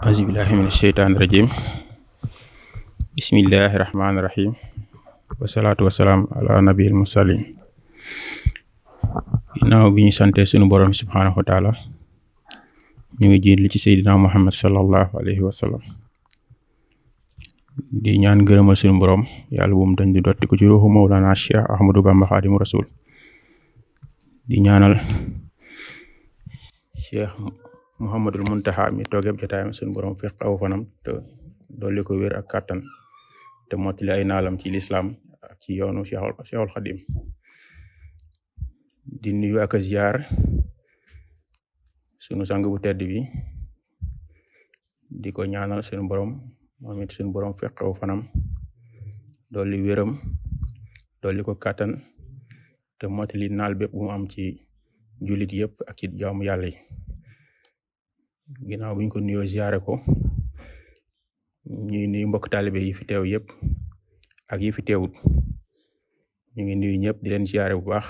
auzubillahi min asheytaani rajim bismillahi rahmaani rahim wasalaatu wasalaam ala nabil mursalin ginnaaw bi ñu sante sunu borom subhaanahu wa taala ñu ngi jiitlu ci seydina muhammad sallallahu alayhi wa sallam di ñaan gërëmal sunu borom yàlla bu mu dañ di dotti ko ci ruuxu mawlana cheikh ahmadou bamba xaadimu rasul di ñaanal cheikh muhammadul muntaha mi toogeb jotaayam sunu borom fiq aw fanam te dolli ko wér ak kàttan te mottali ay naalam ci lislaam ak ci yoonu cheikhul xadim di nuyu ak ziar sunu sang bu tedd bi di ko ñaanal sunu borom moom it sunu borom fiq aw fanam dolli wéram dolli ko kàttan te mottali naal bépp bu mu am ci jullit yëpp ak ci jaamu yàlla yi ginnaaw buñ ko nuyoo ziare ko ñuy nuyu mbokk taalibe yi fi teew yëpp ak yi fi teewut ñu ngi nuyu ñëpp di leen ziare bu baax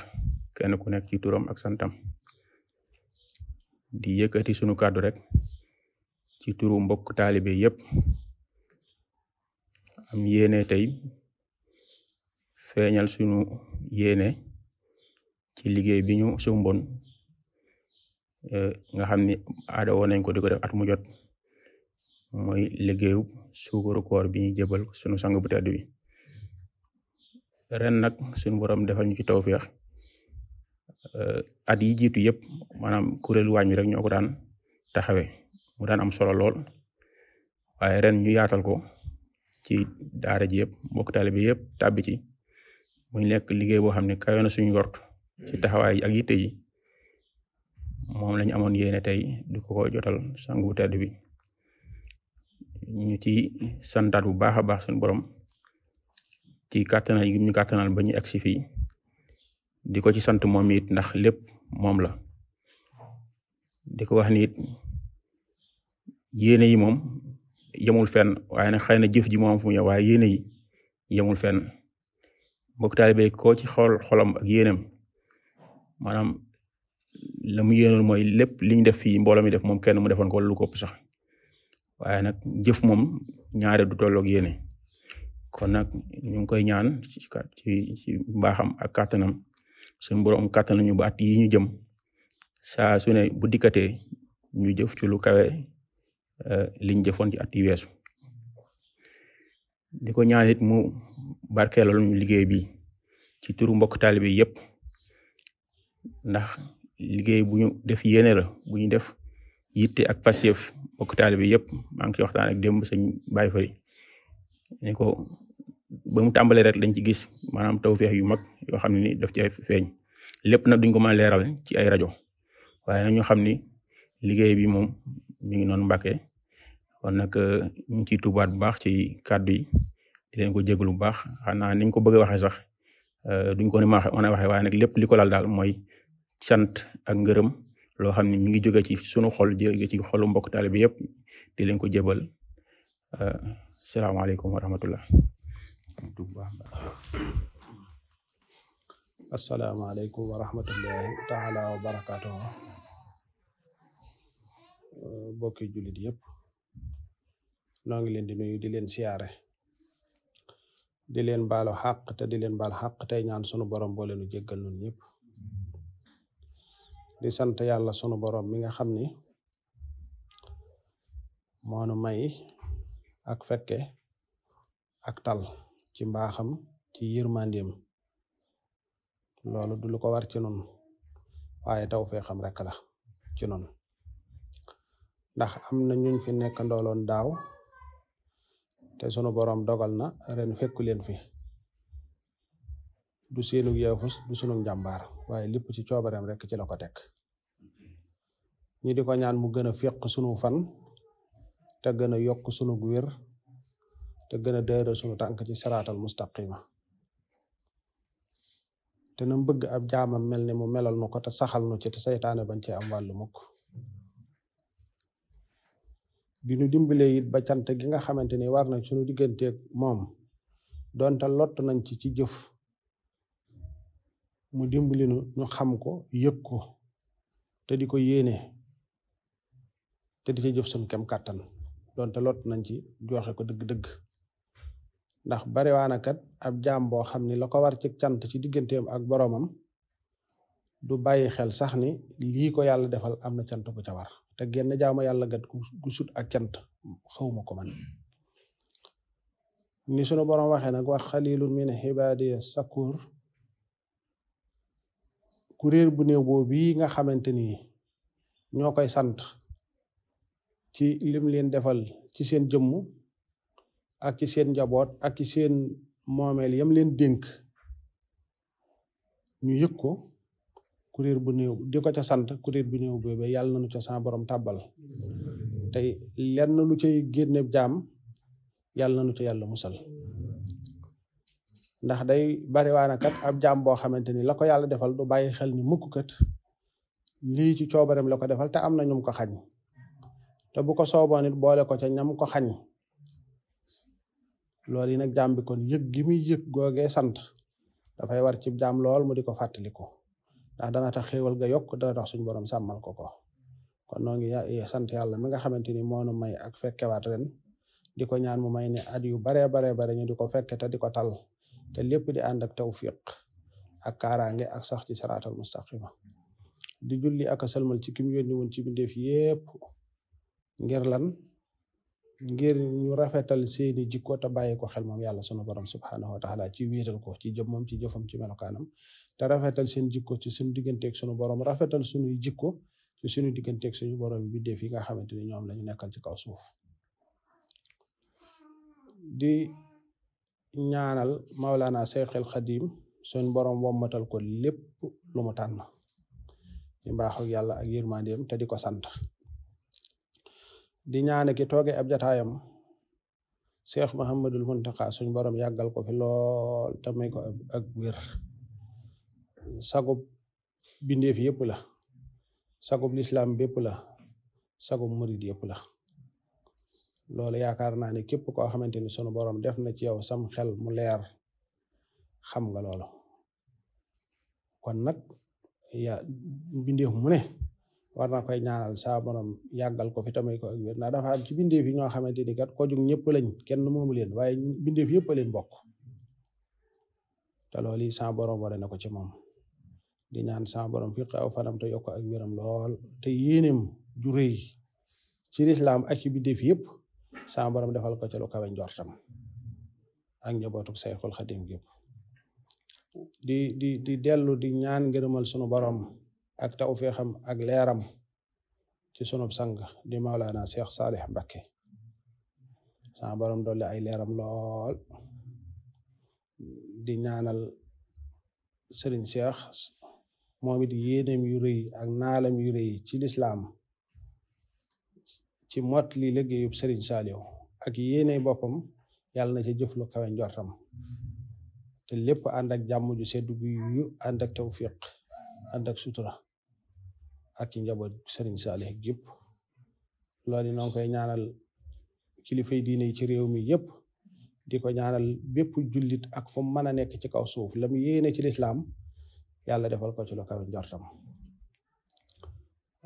kenn ku nekk ci turam ak santam di yëkkati sunu kàddu rek ci turu mbokk taalibe yëpp am yéene tey feeñal sunu yéene ci liggéey bi ñu sumboon nga xam ni aada woon nañ ko di ko def at mu jot mooy liggéeyu suukaru koor bi ñuy jëbal sunu sang bu tedd bi ren nag sunu borom defal ñu ci tawfeex at yi jiitu yëpp maanaam kuréelu waañ bi rek ñoo ko daan taxawee mu daan am solo lool waaye ren ñu yaatal ko ci daara ji yëpp mbokk taalibe bi yëpp tàbbi ci muy nekk liggéey boo xam ne kawe na suñu yort ci taxawaay ak yitte yi moom lañu amoon yéene tey di ko jotal sang bu tedd bi ñu ci santaat bu baax a baax suñu borom ci kàttanal yi ñu kàttanal ba ñu agsi fii di ko ci sant moom it ndax lépp moom la di ko wax ni it yéene yi moom yemul fenn waaye nag xëy na jëf ji moom fu mu ñëw waaye yéene yi yemul fenn mbokk taalibe koo ci xolam ak yéenam maanaam la mu yéenoon mooy lépp liñ def fii mbooloo mi def moom kenn mu defoon ko wala lu ko ëpp sax waaye nag jëf moom ñaare du tolloog yéene kon nag ñu ngi koy ñaan ci mbaaxam ak kàttanam suñu borom kàttan ñu ba at yi ñu jëm saa su ne bu dikkatee ñu jëf ci lu kawe liñ jëfoon ci at yi weesu di ko ñaan it mu barkeelal ñu liggéey bi ci turu mbokk taalibe yëpp ndax liggéey bu ñu def yéene la bu ñu def yitte ak passeef mbokk taalibe yëpp maa ngi ciy waxtaan ak démb sëñ Baye Fari ni ko ba mu tàmbalee rek dañ ci gis maanaam tawfeex yu mag yoo xam ne ni daf ci feeñ lépp nag duñ ko mën a leeral ci ay rajo waaye nag ñu xam ni liggéey bi moom mi ngi noonu Mbàkke kon nag ñu ngi ciy tubaat bu baax ci kàddu yi di leen ko jégalu bu baax xanaa niñ ko bëgg a waxee sax duñ ko ni mën a waxee waaye nag lépp li ko laal daal mooy sant ak ngërëm loo xam ne mi ngi jóge ci sunu xol jóge ci xolu mbokk taalibe bi yëpp di leen ko jébal salaamaaleykum wa rahmatullah. asalaamaaleykum wa rahmatullahi taala wa barakaatuhu bokki jullit yëpp noo ngi leen di nuyu di leen siyaare di leen baalu xàq te di leen baal xàq tey ñaan sunu borom boo leenu jéggal nun ñëpp di sant yàlla sunu borom mi nga xam ni moonu may ak fekke ak tal ci mbaaxam ci yërmandeem loolu du lu ko war ci nun waaye taw fee xam rek la ci nun ndax am na ñuñ fi nekk ndooloon daaw te sunu borom dogal na ren fekku leen fi du seenu yeefus du sunu njàmbaar waaye lépp ci coobareem rek ci la ko teg ñi di ko ñaan mu gën a féq sunu fan te gën a yokk sunu wér te gën a dëral sunu tànk ci saraatal mustaqima te na bëgg ab jaamam mel ni mu melal nu ko te saxal nu ci te saytaane bañ cee am wàllu mukk di nu dimbalee it ba cant gi nga xamante ni war na sunu digganteeg moom donte lott nañ ci jëf mu dimbali nu ñu xam ko yëg ko te di ko yéene te di ci jëf suñ kem kàttan donte lot nañ ci joxe ko dëgg-dëgg ndax bariwaana kat ab jaam boo xam ni la ko war ci cant ci digganteem ak boroomam du bàyyi xel sax ni lii ko yàlla defal am na cant gu ca war te genn jaamu yàlla gat gu sut ak cant xawma ko man ni sunu boroom waxee nag wax xalilun min ibadiya sakur kuréel bu néew boobu bii nga xamante ni ñoo koy sant ci lim leen defal ci seen jëmm ak ci seen njaboot ak ci seen moomeel yam leen dénk ñu yëg ko kuréel bu néew di ko ca sant kuréel bu néew boobu yàlla nañu ca sa borom tàbbal tey lenn lu cay génne jaam yàlla nañu ca yàlla musal ndax day bariwaana kat ab jaam boo xamante ni la ko yàlla defal du bàyyi xel ni mukk kat lii ci coobareem la ko defal te am na ñum ko xañ te bu ko sooboo nit boole ko ca ñam ko xañ loolu yi nag jaam bi kon yëg gi muy yëg googee sant dafay war ci jaam lool mu di ko fàttaliku ndax dana tax xéewal ga yokk dana tax suñu borom sàmmal ko kon noo ngi sant yàlla mi nga xamante ni moo nu may ak fekkewaat ren di ko ñaan mu may ne at yu baree bare ñu di ko fekke te di ko tal te lépp di ànd ak tawfiq ak kaaraange ak sax ci saraatal mustaqima di julli ak a salmal ci kim yónni woon ci bindeef yépp ngir lan ngir ñu rafetal seeni jikko te bàyyi ko xel moom yàlla sunu borom subhanahu wa taala ci wéetal ko ci jëmmam ci jëfam ci melokaanam te rafetal seen jikko ci suñu digganteeg sunu borom rafetal sunuy jikko ci suñu digganteeg suñu borom bi bindeef yi nga xamante ni ñoom lañu nekkal ci kaw suuf di ñaanal Mawlana Seexul Xadim suñ borom wommatal ko lépp lu mu tànn ci mbaaxu yàlla ak yërmandeem te di ko sant di ñaane ki tooge ab jataayam Cheikh Muhammadul Muntaqa suñ borom yàggal ko fi lool te may ko ak wér sagub bindeef yépp la sagub lislaam bépp la sagub murid yépp la loolu yaakaar naa ne képp koo xamante ni sunu borom def na ci yow sam xel mu leer xam nga loolu kon nag bindeef mu ne war na koy ñaanal saa borom yàggal ko fi tamay ko ak wér ndax dafa am ci bindeef yi ñoo xamante ni kat ko jug ñëpp lañ kenn moomu leen waaye bindeef yëpp a leen bokk te loolu yi saa borom ware na ko ci moom di ñaan saa borom fi aw fanam te yokk ak wéram lool te yéenem ju rëy ci lislaam ak ci bindeef yëpp saa borom defal ko ci lu kawe njortam ak njabootu Sayxul Xadim gépp di dellu di ñaan ngërëmal sunu borom ak tawfeexam ak leeram ci sunub sang di Mawlana Cheikh Salih Mbacké saa borom dolli ay leeram lool di ñaanal Serigne Cheikh moom it yéeneem yu rëy ak naalam yu rëy ci lislaam ci mot li liggéeyub Serigne Saliou ak yéene boppam yàlla na ci jëf lu kawe njortam te lépp ànd ak jàmm ju seddu yu ànd ak tawfiq ànd ak sutura ak ci njaboot Serigne Saliou gépp loolu noo ngi koy ñaanal kilifay diine yi ci réew mi yépp di ko ñaanal bépp jullit ak fu mu mën a nekk ci kaw suuf lam yéene ci lislaam yàlla defal ko ci lu kawe njortam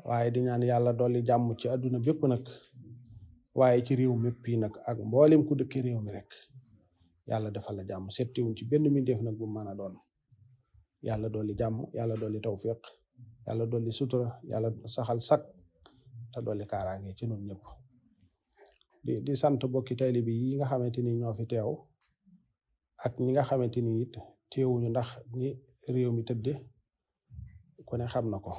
waaye di ñaan yàlla dolli jàmm ci àdduna bépp nag waaye ci réew mépp yi nag ak mboolem ku dëkk réew mi rek yàlla defal la jàmm settiwuñ ci benn mbindeef nag bu mën a doon yàlla dolli jàmm yàlla dolli tawfiq yàlla dolli sutura yàlla saxal sak te dolli kaaraange ci ñun ñëpp di sant bokki taalibe yi nga xamante ni ñoo fi teew ak ñi nga xamante ni it teewuñu ndax ni réew mi tëdde ku ne xam na ko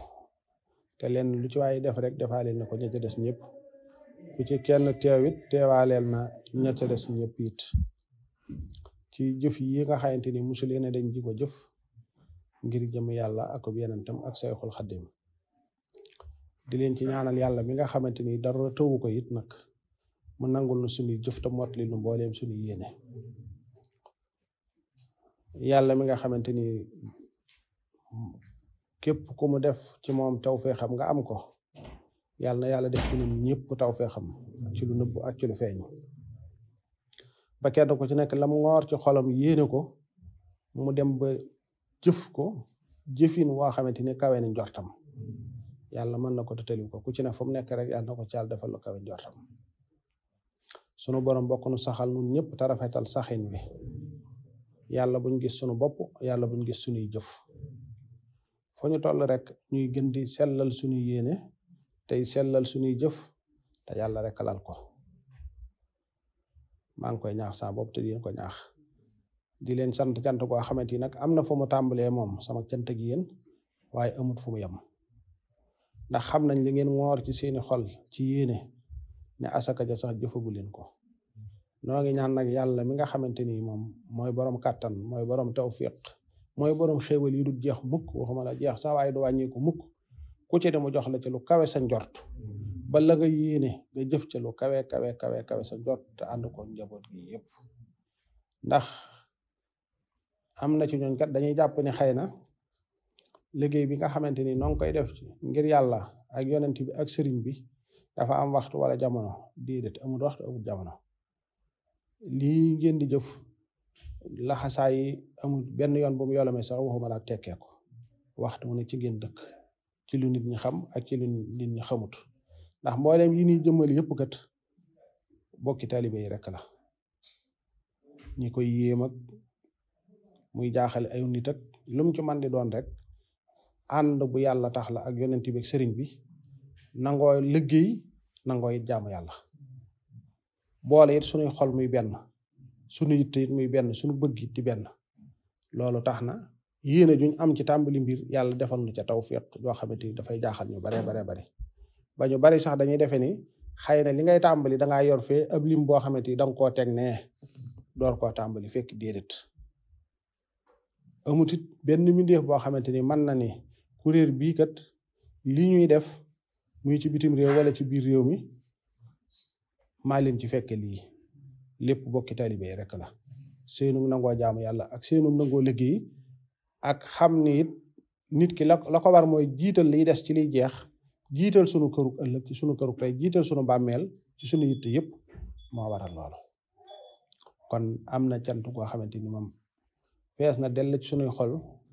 te leen lu ci waaye def rek defaaleel na ko ña ca des ñëpp fu ci kenn teewit teewaaleel na ña ca des ñëpp it ci jëf yi nga xamante ni musu leen dañ ji ko jëf ngir jëm yàlla ak yenentam ak Sayxul Xadim di leen ci ñaanal yàlla mi nga xamante ni dara tëwu ko it nag mu nangul na suñuy jëf te motli nu mbooleem suñu yéene yàlla mi nga xamante ni képp ku mu def ci moom tawfeexam nga am ko yàlla na yàlla def ci ñun ñëpp tawfeexam ci lu nëbb ak ci lu feeñ ba kenn ko ci nekk lam ngoor ci xolam yéene ko mu dem ba jëf ko jëfin waa xamante ni kawe na njortam yàlla mën na ko te tëliw ko ku ci ne fu mu nekk rek yàlla na ko caal defal lu kawe njortam sunu borom bokk nu saxal nun ñëpp te rafetal saxin wi yàlla buñ gis sunu bopp yàlla buñ gis sunuy jëf fu ñu toll rek ñuy gën di sellal sunuy yéene tey sellal sunuy jëf te yàlla rek lal ko maa ngi koy ñaax saa bopp te di leen ko ñaax di leen sant cant goo xamante ni nag am na fu mu tàmbalee moom sama cant gi yéen waaye amut fu mu yem ndax xam nañ li ngeen woor ci seeni xol ci yéene ne asaka ja sax jëfagu leen ko noo ngi ñaan nag yàlla mi nga xamante ni moom mooy borom kàttan mooy borom tawfiq mooy borom xéewal yi du jeex mukk waxuma la jeex sax waaye du wàññeeku mukk ku ci dem mu jox la ci lu kawe sa njort ba la nga yéene nga jëf ci lu kawe sa njort te ànd ko njaboot gi yépp ndax am na ci ñooñ kat dañuy jàpp ne xëy na liggéey bi nga xamante ni noo ngi koy def ngir yàlla ak yonent bi ak sëriñ bi dafa am waxtu wala jamono déedéet amul waxtu amul jamono lii ngeen di jëf laxasaay yi amul benn yoon bu mu yolomee sax waxuma la tekkee ko waxtu mu ne ci ngeen dëkk ci lu nit ñi xam ak ci lu nit ñi xamut ndax mboolem yi ñuy jëmmal yëpp kat bokki taalibe yi rek la ñi koy yéem ak muy jaaxale ay nit ak lu mu ci man di doon rek ànd bu yàlla tax la ak yonent bi ak sëriñ bi nangoo liggéey nangoo it jaamu yàlla boole it sunuy xol muy benn sunu yitte it muy benn sunu bëgg it di benn loolu tax na yéene juñ am ci tàmbali mbir yàlla defal nu ca tawfiq yoo xamante ni dafay jaaxal ñu bare ba ñu bari sax dañuy defe ni xëy na li ngay tàmbali dangaa yor fee ab lim boo xamante ni danga koo teg nee door koo tàmbali fekk déedéet amut it benn mbindeef boo xamante ni mën na ni kuréel bii kat li ñuy def muy ci bitim réew wala ci biir réew mi maa leen ci fekke lii lépp bokki taalibe yi rek la seenu nangoo jaamu yàlla ak seenu nangoo liggéey ak xam ni it nit ki la ko war mooy jiital liy des ci liy jeex jiital sunu kërug ëllëg ci sunu kërug tey jiital sunu bàmmeel ci sunu yitte yépp moo waral loolu kon am na cant goo xamante ni moom fees na dell ci sunuy xol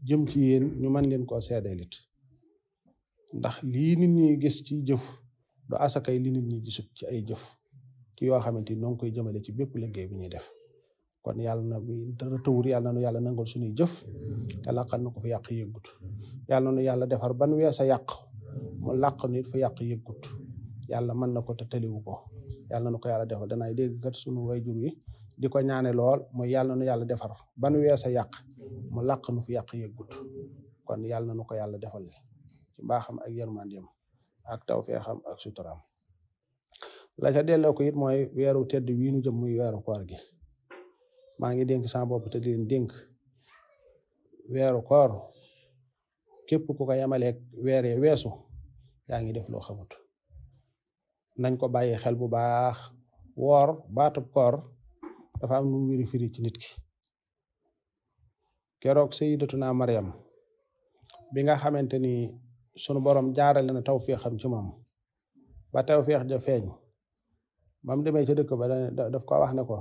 jëm ci yéen ñu mën leen koo seedeel it ndax lii nit ñi gis ci jëf du asakay li nit ñi gisut ci ay jëf ci yoo xamante ni noo ngi koy jëmale ci bépp liggéey bi ñuy def kon yàlla na dara tawur yàlla na nu yàlla nangol suñuy jëf te làqal na ko fa yàq yëggut yàlla na nu yàlla defar ban weesa yàq mu làq nit fa yàq yëggut yàlla mën na ko te tëliwu ko yàlla na ko yàlla defal danaay dégg kat suñu wayjur wi di ko ñaane lool mooy yàlla na nu yàlla defar ban weesa yàq mu làq nu fa yàq yëggut kon yàlla na nu ko yàlla defal ci mbaaxam ak yërmandeem ak tawfeexam ak suturaam la ca delloo ko it mooy weeru tedd wii nu jëm muy weeru koor gi maa ngi dénk sama bopp te di leen dénk weeru koor képp ku ko yemaleeg weeree weesu yaa ngi def loo xamut nañ ko bàyyi xel bu baax woor baatub koor dafa am nu mu firi ci nit ki keroog sayyidatuna Maryam bi nga xamante ni sunu borom jaarale na tawfeexam ci moom ba tawfeex ja feeñ ba mu demee ca dëkk ba daf ko wax ne ko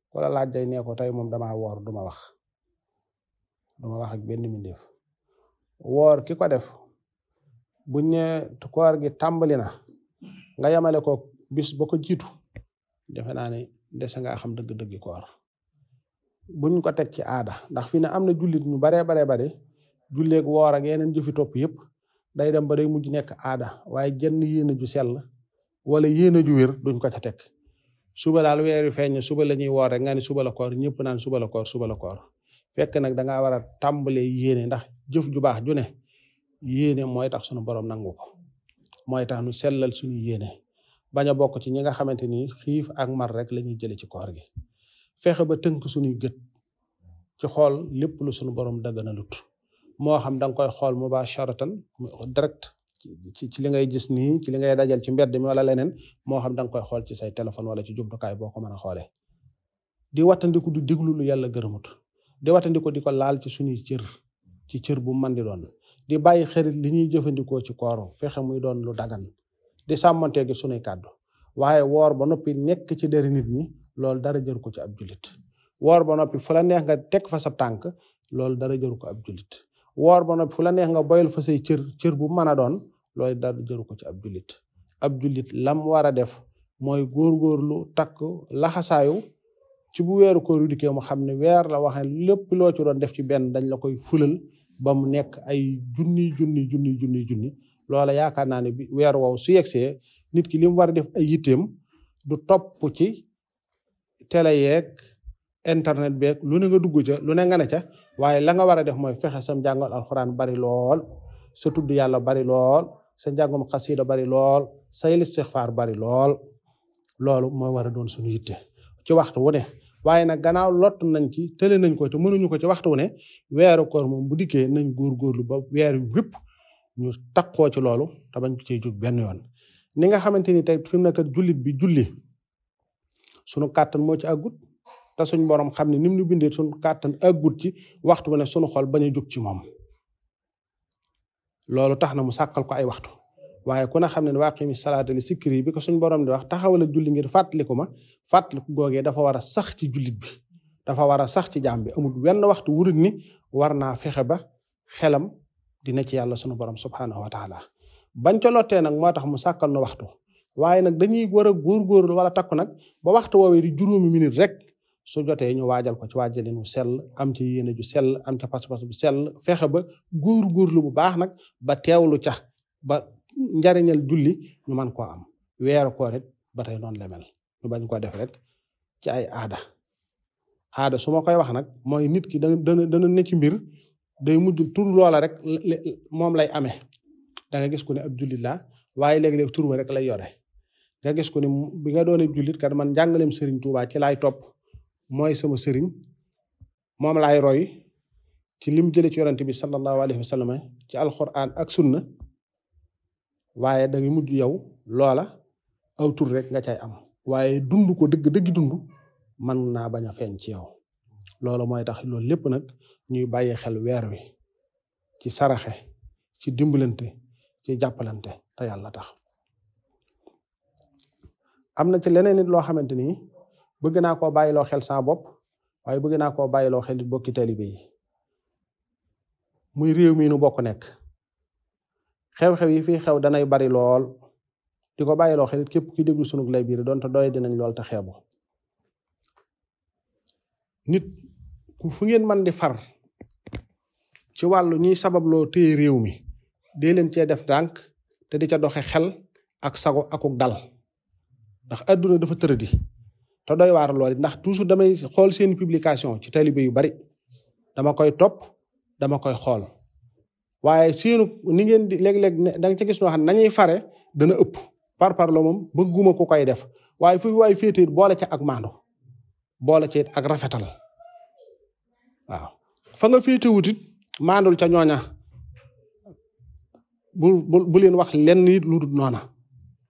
ku la laaj day nee ko tey moom damaa woor duma wax ak benn mbindeef woor ki ko def buñ ne koor gi tàmbali na nga yamale ko bis ba ko jiitu defe naa ne dese nga xam dëgg-dëggi koor buñ ko teg ci aada ndax fi ne am na jullit ñu bare julleeg woor ak yeneen jëfi topp yépp day dem ba day mujj nekk aada waaye jenn yéene ju sell wala yéene ju wér duñ ko ca teg suba daal weeru feeñ suba la ñuy woor rek nga ne suba la koor ñëpp naan suba la koor fekk nag dangaa war a tàmbalee yéene ndax jëf ju baax ju ne yéene mooy tax sunu borom nangu ko mooy tax nu sellal suñu yéene bañ a bokk ci ñi nga xamante ni xiif ak mar rek la ñuy jële ci koor gi fexe ba tënk suñuy gët ci xool lépp lu sunu borom daganalut moo xam da nga koy xool mubasharatan direct ci li ngay gis nii ci li ngay dajal ci mbedd mi wala leneen moo xam da nga koy xool ci say téléphone wala ci jumtukaay boo ko mën a xoolee di wattandiku du déglu lu yàlla gërëmut di wattandiku di ko laal ci suñuy cër bu man di doon di bàyyi xarit li ñuy jëfandikoo ci koor fexe muy doon lu dagan di sàmmanteegi suñuy kàddu waaye woor ba noppi nekk ci deri nit ñi loolu dara jëru ko ci ab jullit woor ba noppi fu la neex nga teg fa sa tànk loolu dara jëru ko ab jullit woor ba noppi fu la neex nga boyal fa say cër bu mën a doon loolu dara jëru ko ci ab jullit lam war a def mooy góorgóorlu takk laxasaayu ci bu weeru koor yu dikkee mu xam ne weer la wax ne lépp loo ci doon def ci benn dañ la koy fulal ba mu nekk ay junni loola yaakaar naa ne bi weer woow su yegsee nit ki li mu war a def ay yitteem du topp ci télé yeeg internet beeg lu ne nga dugg ca lu ne nga ne ca waaye la nga war a def mooy fexe sam jàngal alxuraan bari lool sa tudd yàlla bari lool sa njàngum xasida bari lool say listixfaar bari lool loolu mooy war a doon suñu yitte ci waxtu wu ne waaye nag gannaaw lott nañ ci tële nañ ko te mënuñu ko ci waxtu wu ne weeru koor moom bu dikkee nañ góorgóorlu ba weer wi wépp ñu takkoo ci loolu te bañ ko cee jóg benn yoon ni nga xamante ni tey fi mu nekk jullit bi julli sunu kàttan moo ci àggut te suñ borom xam ne ni mu ñu bindee sunu kàttan àggut ci waxtu wu ne sunu xol bañ a jóg ci moom loolu tax na mu sàkkal ko ay waxtu waaye ku ne xam ne waaqimi salaata li sikri bi ko suñ borom di wax taxawala julli ngir fàttaliku ma fàttaliku googee dafa war a sax ci jullit bi dafa war a sax ci jaam bi amul wenn waxtu wurut ni war naa fexe ba xelam dina ci yàlla sunu borom subhanahu wa taala bañ ca lottee nag moo tax mu sàkkal na waxtu waaye nag dañuy war a góorgóorlu wala takku nag ba waxtu woowee di juróomi minute rek su jotee ñu waajal ko ci waajalin wu sell am ci yéene ju sell am ca pas-pas bu sell fexe ba góorgóorlu bu baax nag ba teewlu ca ba njariñal julli ñu mën koo am weeru koor it ba tey noonu la mel ñu bañ koo def rek ci ay aada su ma koy wax nag mooy nit ki dana ne ci mbir day mujj tur loola rek moom lay amee da nga gis ko ne ab jullit la waaye léeg-léeg tur ba rek lay yore nga gis ko ni bi nga doone jullit kat man njàngaleem Serigne Touba ci laay topp mooy sama sëriñ moom laay roy ci lim jële ci yonent bi sallallahu alayhi wa sallam ci alquran ak sunna waaye da nga mujj yow loola aw tur rek nga cay am waaye dund ko dëgg dund man naa bañ a feeñ ci yow loolu mooy tax loolu lépp nag ñuy bàyyi xel weer wi ci saraxe ci dimbalante ci jàppalante te yàlla tax am na ci leneen nit loo xamante ni bëgg naa koo bàyyiloo xel saa bopp waaye bëgg naa koo bàyyiloo xel it bokki taalibe yi muy réew mi nu bokk nekk xew-xew yi fii xew danay bari lool di ko bàyyiloo xel it képp ki déglu sunu lay biir doon te doy dinañ lool te xeebu nit fu ngeen man di far ci wàllu ñiy sababloo téye réew mi dee leen cee def ndànk te di ca doxe xel ak sago akuk dal ndax adduna dafa tëradi te doy waar lool ndax toujours damay xool seen publication ci taalibe yu bari dama koy topp dama koy xool waaye seenu ni ngeen di léeg-léeg da nga ca gis noo xam ne nañuy fare dana ëpp parparloo moom bëgguma ku koy def waaye fu waay féetee boole ca ak maandu boole ca ak rafetal waaw fa nga féete wutit maandul ca ñooña bu leen wax lenn it lu dul noona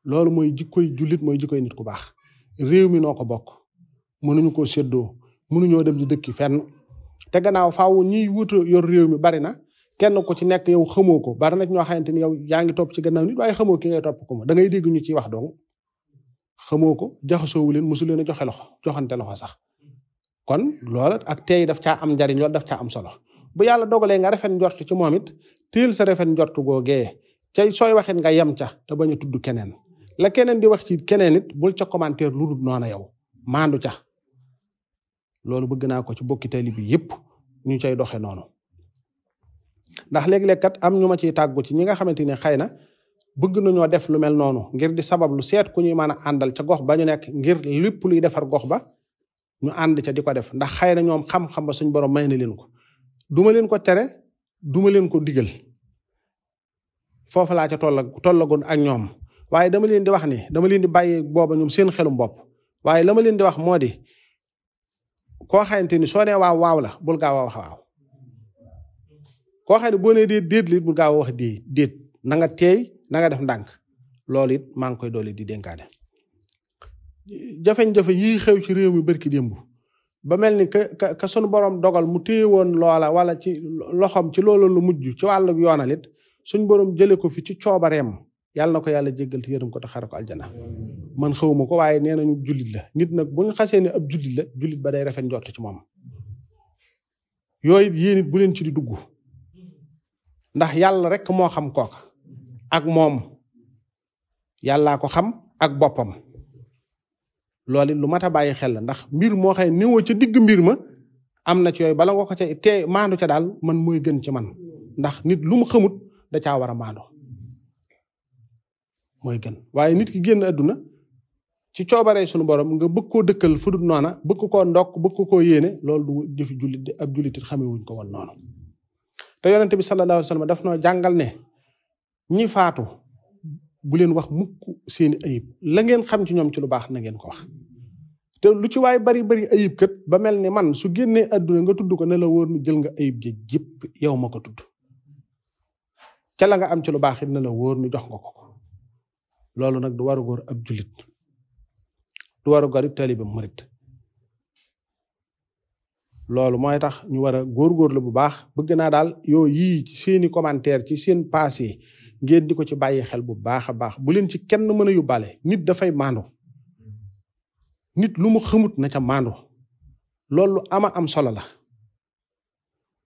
loolu mooy jikkoy jullit mooy jikkoy nit ku baax réew mi noo ko bokk mënuñu koo séddoo mënuñoo dem di dëkki fenn te gannaaw faaw ñiy wut yor réew mi bari na kenn ku ci nekk yow xamoo ko bari na ñoo xamante ni yow yaa ngi topp ci gannaaw nit waaye xamoo ki ngay topp ko ma da ngay dégg ñu ciy wax dong xamoo ko jaxasoowu leen mosu leen a joxante loxo sax kon loola ak tey daf caa am njariñ loolu daf caa am solo bu yàlla dogalee nga rafet njort ci moom it teel sa rafet njort googee cay sooy waxit nga yem ca te bañ a tudd keneen la keneen di wax ci keneen it bul ca commentaire lu dul noona yow maandu ca loolu bëgg naa ko ci bokki taalibe bi yépp ñu cay doxe noonu ndax léeg-léeg kat am ñu ma ciy tàggu ci ñi nga xamante ne xëy na bëgg nañoo def lu mel noonu ngir di sabab lu seet ku ñuy mën a àndal ca gox ba ñu nekk ngir lépp luy defar gox ba ñu ànd ca di ko def ndax xëy na ñoom xam-xam ba suñ borom may na leen ko duma leen ko tere duma leen ko digal foofu laa ca tollagoon ak ñoom waaye dama leen di wax ni dama leen di bàyyi booba ñoom seen xelum bopp waaye la ma leen di wax moo di koo xamante ni soo nee waaw waaw la bul gaaw a wax waaw koo xam ne boo nee déet li bul gaaw a wax déet na nga teey na nga def ndànk loolu it maa ngi koy doole di dénkaane jafe-jafe yii xew ci réew mi barki démb ba mel ni ka sunu borom dogal mu téye woon loola wala ci loxoom ci loolu lu mujj ci wàllu yoonal it suñ borom jëlee ko fi ci coobareem yàlla na ko yàlla jéggal te yërëm ko te xare ko aljana man xawma ko waaye nee nañu jullit la nit nag bu ñu xasee ne ab jullit la jullit ba day rafet njort ci moom yooyu yéen it bu leen ci di dugg ndax yàlla rek moo xam kooka ak moom yàllaa ko xam ak boppam loolu lu mat a bàyyi xel la ndax mbir moo xam ne niwoo ca digg mbir ma am na ci yooyu bala nga ko ca te maandu ca daal man mooy gën ci man ndax nit lu mu xamut da caa war a maandu mooy gën waaye nit ki génn àdduna ci coobaree sunu borom nga bëgg koo dëkkal fu dul noona bëgg koo ndokk bëgg koo yéene loolu du jëfi jullit ab jullit xamee wuñ ko woon noonu te yonente bi sallallahu alayhi wa sallam daf noo jàngal ne ñi faatu bu leen wax mukk seeni ayib la ngeen xam ci ñoom ci lu baax na ngeen ko wax te lu ci waay bari bari ayib kat ba mel ni man su génnee àdduna nga tudd ko ne la wóor ni jël nga ayib ji jëpp yow ma ko tudd ca la nga am ci lu baax it ne la wóor ni jox nga ko loolu nag du war a góor ab jullit du war a góor it taalibe murit loolu mooy tax ñu war a góorgóorlu bu baax bëgg naa daal yoo yii ci seeni commentaire ci seen passé ngeen di ko ci bàyyi xel bu baax a baax bu leen ci kenn mën a yóbbaale nit dafay maandu nit lu mu xamut na ca maandu loolu ama am solo la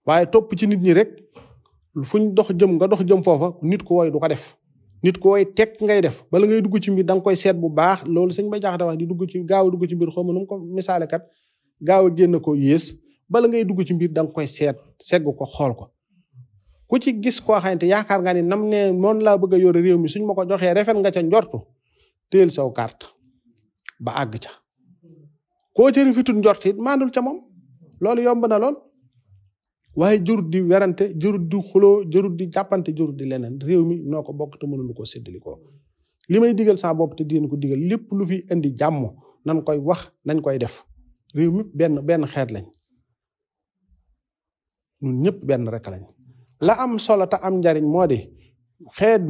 waaye topp ci nit ñi rek fuñ dox jëm nga dox jëm foofa nit ku woy du ko def nit ku woy tekk ngay def bala ngay dugg ci mbir da nga koy seet bu baax loolu sëñ Bay Jaxate wax di dugg ci gaaw a dugg ci mbir xaw ma nu mu ko misaale kat gaaw a génn ko yées bala ngay dugg ci mbir da nga koy segg ko xool ko ku ci gis koo xamante yaakaar nga ni nam ne noonu laa bëgg a yore réew mi suñ ma ko joxee rafet nga ca njortu téel saw carte ba àgg ca koo ca rafetul njort it maandul ca moom loolu yomb na lool waaye jurut di werante jurut di xuloo jurut di jàppante jurut di leneen réew mi noo ko bokk te mënuñu koo séddali ko li may digal saa bopp te dina ko digal lépp lu fi indi jàmm nan koy wax nañ koy def réew mi benn xeet lañ ñun ñëpp benn rek lañ la am solo te am njariñ moo di xeet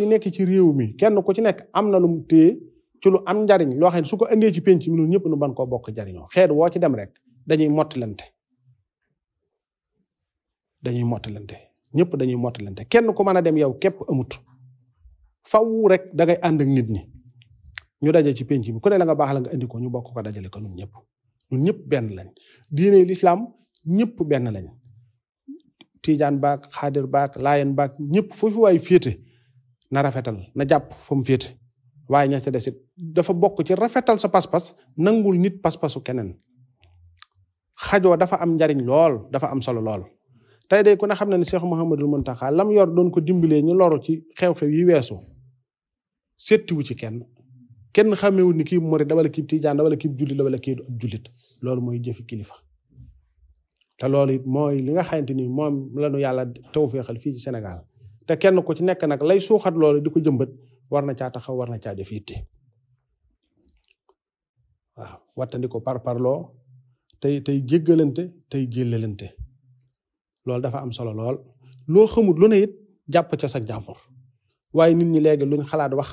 yi nekk ci réew mi kenn ku ci nekk am na lu mu téye ci lu am njariñ loo xam ne su ko indee ci penc mi ñun ñëpp nu ban koo bokk jariñoo xeet woo ci dem rek dañuy mottalante ñëpp dañuy mottalante kenn ku mën a dem yow képp amut faw rek da ngay ànd ak nit ñi ñu daje ci penc mi ku ne la nga baax la nga indi ko ñu bokk ko dajale ko ñun ñëpp benn lañ diine lislaam ñëpp benn lañ tiijaan baak xaadir baak laayen baak ñëpp foofu waay féete na rafetal na jàpp fa mu féete waaye ña ca desit dafa bokk ci rafetal sa pas-pas nangul nit pas-pasu keneen xajoo dafa am njariñ lool dafa am solo lool tey de ku ne xam na ne Cheikh Mouhamadul Mountakha lam yor doon ko dimbalee ñu loru ci xew-xew yi weesu settiwu ci kenn xamewul ni kii murid wala kii tijaan wala kii jullit wala kii du ab jullit loolu mooy jëfi kilifa te loolu it mooy li nga xamante ni moom lañu yàlla tawfeexal fii ci Sénégal te kenn ku ci nekk nag lay suuxat loolu di ko jëmbat war na caa taxaw war na caa def yitte waaw wattandi ko parloo tey jéggalante tey jéllalante loolu dafa am solo lool loo xamut lu ne it jàpp ca sa jàmbur waaye nit ñi léegi luñ xalaat wax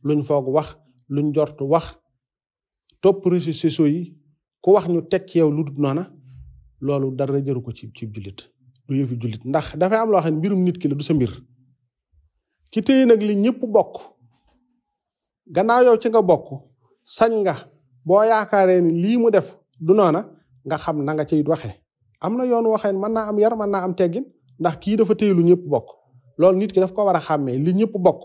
luñ foog wax luñ jortu wax topp réseaux sociaux yi ku wax ñu teg ci yow lu dul noona loolu dara jëru ko ci jullit du yëfi jullit ndax dafay am loo xam ne mbirum nit ki la du sa mbir ki téye nag li ñëpp bokk gannaaw yow ci nga bokk sañ nga boo yaakaaree ni lii mu def du noona nga xam na nga ciy waxee am na yoon waxee mën naa am yar mën naa am teggin ndax kii dafa téye lu ñëpp bokk loolu nit ki daf ko war a xàmmee li ñëpp bokk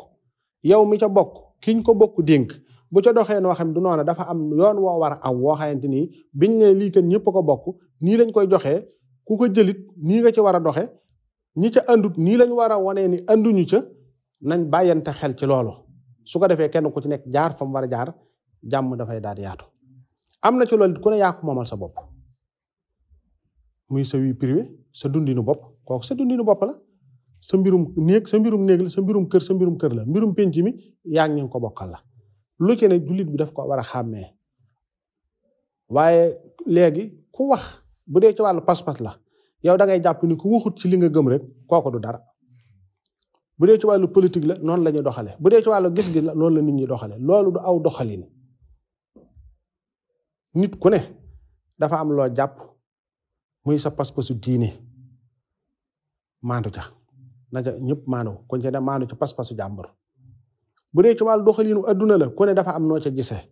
yow mi ca bokk kiñ ko bokk dénk bu ca doxee noo xam du noona dafa am yoon woo war a aw woo xamante ni biñ ne lii kat ñëpp ko bokk nii lañ koy joxee ku ko jëlit nii nga ci war a doxe ñi ca andut nii lañ war a wanee ni anduñu ca nañ bàyyante xel ci loolu su ko defee kenn ku ci nekk jaar fa mu war a jaar jàmm dafay daal di yaatu am na ci loolu ku ne yaa ko moomal sa bopp muy sa vie privé sa dundinu bopp kooku sa dundinu bopp la sa mbirum néeg la sa mbirum kër la mbirum penc mi yaa ngi ko bokkal la lu ci ne jullit bi daf ko war a xàmmee waaye léegi ku wax bu dee ci wàllu pas-pas la yow da ngay jàpp ni ku waxut ci li nga gëm rek kooku du dara bu dee ci wàllu politique la noonu la ñuy doxale bu dee ci wàllu gis-gis la loolu la nit ñi doxale loolu du aw doxalin nit ku ne dafa am loo jàpp muy sa pas-pasu diine maandu ca na ca ñëpp maandu kon ca ne maandu ca pas-pasu jàmbur bu dee ci wàllu doxalinu adduna la ku ne dafa am noo ca gisee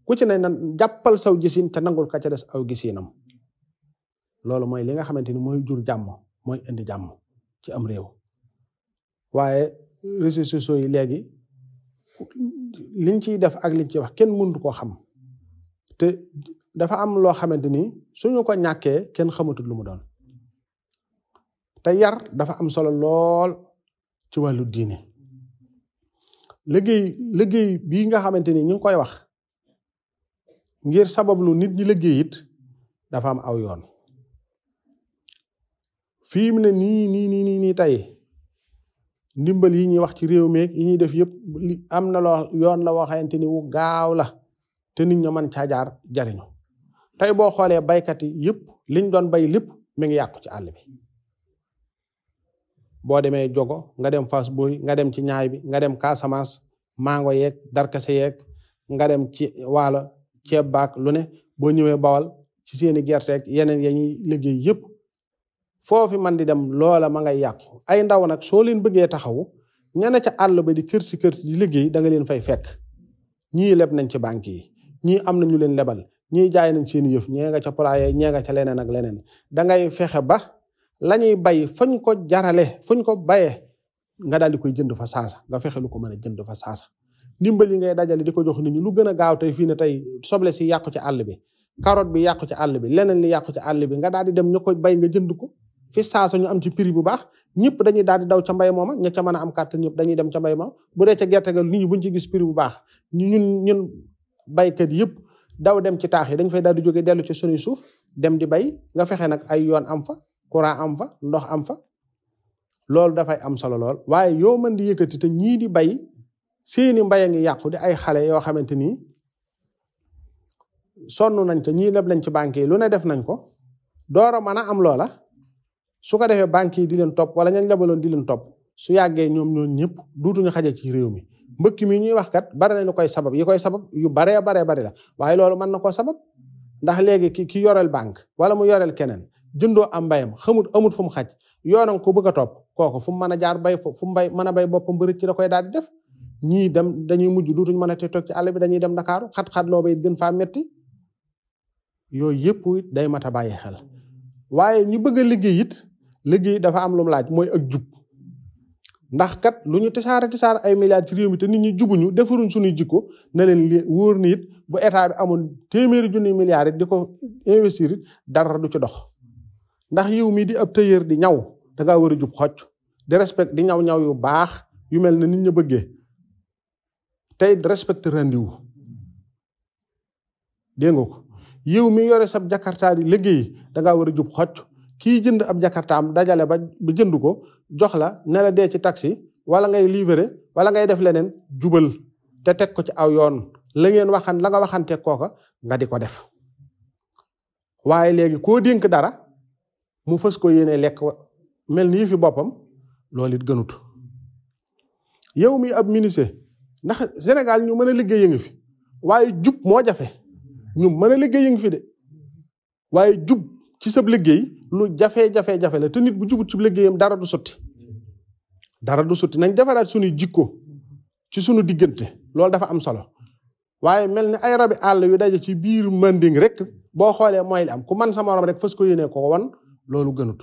ku ci ne nan jàppal saw gisin te nangul ka ca des aw gisinam loolu mooy li nga xamante ni mooy jur jàmm mooy indi jàmm ci am réew waaye réseaux sociaux yi léegi liñ ciy def ak liñ ciy wax kenn mënut koo xam te dafa am loo xamante ni suñu ko ñàkkee kenn xamatul lu mu doon te yar dafa am solo lool ci wàllu diine liggéey bii nga xamante ni ñu ngi koy wax ngir sabablu nit ñi liggéey it dafa am aw yoon fii mu ne nii tey ndimbal yi ñuy wax ci réew meeg yi ñuy def yëpp am na loo yoon la waxante ni wu gaaw la te nit ña mën caa jaar jariñu tey boo xoolee baykat yi yëpp liñ doon bay lépp mi ngi yàqu ci àll bi boo demee Jogo nga dem Fass Boy nga dem ci ñaay bi nga dem Casamance mango yeeg darkase yeeg nga dem ci waalo ceeb baak lu ne boo ñëwee Bawal ci seeni gerteeg yeneen ya ñuy liggéey yëpp foofi man di dem loola ma ngay yàqu ay ndaw nag soo leen bëggee taxawu ñana ca àll ba di kër ci di liggéey da nga leen fay fekk ñii leb nañ ci banque yi ñii am na ñu leen lebal ñii jaay nañ seen yëf ñee nga ca poulailler ñee nga ca leneen ak leneen da ngay fexe ba lañuy bay fañ ko jarale fuñ ko bayee nga daal di koy jënd fa saasa nga fexe lu ko mën a jënd fa saasa ndimbal yi ngay dajale di ko jox nit ñi lu gën a gaaw tey fii ne tey soble si yàqu ci àll bi carotte bi yàqu ci àll bi leneen li yàqu ci àll bi nga daal di dem ñu ko bay nga jënd ko fi saasa ñu am ci prix bu baax ñëpp dañuy daal di daw ca mbay mooma ña ca mën a am kàttan ñëpp dañuy dem ca mbay mooma bu dee ca gerte ga nit ñi buñ ci gis prix bu baax ñun baykat yëpp daw dem ci taax yi dañ fay daal di jóge dellu ci sunuy suuf dem di bay nga fexe nag ay yoon am fa courant am fa ndox am fa loolu dafay am solo lool waaye yoo mën di yëkkati te ñii di bay seeni mbay a ngi yàqu di ay xale yoo xamante ni sonn nañ ca ñii leb lañ ci banque yi lu ne def nañ ko door a mën a am loola su ko defee banque yi di leen topp wala ñañ lebaloon di leen topp su yàggee ñoom ñëpp duutuñu xaje ci réew mi mbëkk mi ñuy wax kat bari nañu koy sabab yi koy sabab yu baree bari la waaye loolu mën na koo sabab ndax léegi ki yoreel banque wala mu yoreel keneen jëndoo am mbayam amut fu mu xaj yoonam ko bëgg a topp kooku fu mu mën a jaar bay fu mu bay mën a bay boppam bëri ci da koy daal di def ñii dem dañuy mujj duutuñu mën a te toog ci àll bi dañuy dem Dakar xat-xat loo bay gën faa metti yooyu yëpp it day mat a bàyyi xel waaye ñu bëgg a liggéey dafa am lu mu laaj mooy ak jub ndax kat lu ñu tisaare ay milliards ci réew mi te nit ñi jubuñu defaruñ suñuy jikko na leen wóor ni it bu état bi amoon téeméeri junni milliards it di ko investir it dara du ci dox ndax yow mii di ab tailleur di ñaw da ngaa war a jub xocc di respect di ñaw yu baax yu mel ne nit ñi bëggee tey respecte rendez-vous dégg nga ko yow mi yore sab jakarta di liggéey da ngaa war a jub xocc kii jënd ab jakartaam dajale ba jënd ko jox la ne la dee ci taxi wala ngay livrer wala ngay def leneen jubal te teg ko ci aw yoon la nga waxante kooka nga di ko def waaye léegi koo dénk dara mu fës ko yéene lekk mel ni fi boppam loolu it gënut yow mi ab ministre ndax Sénégal ñu mën a liggéey ngi fi waaye jub moo jafe ñu mën a liggéey ngi fi de waaye jub ci sab liggéey lu jafe-jafe la te nit bu jubut ci liggéeyam dara du sotti nañ defaraat suñuy jikko ci suñu diggante loolu dafa am solo waaye mel ni ay rabi àll yu daje ci biir manding rek boo xoolee mooy li am ku man sa morom rek fas ko yéenee ko wan loolu gënut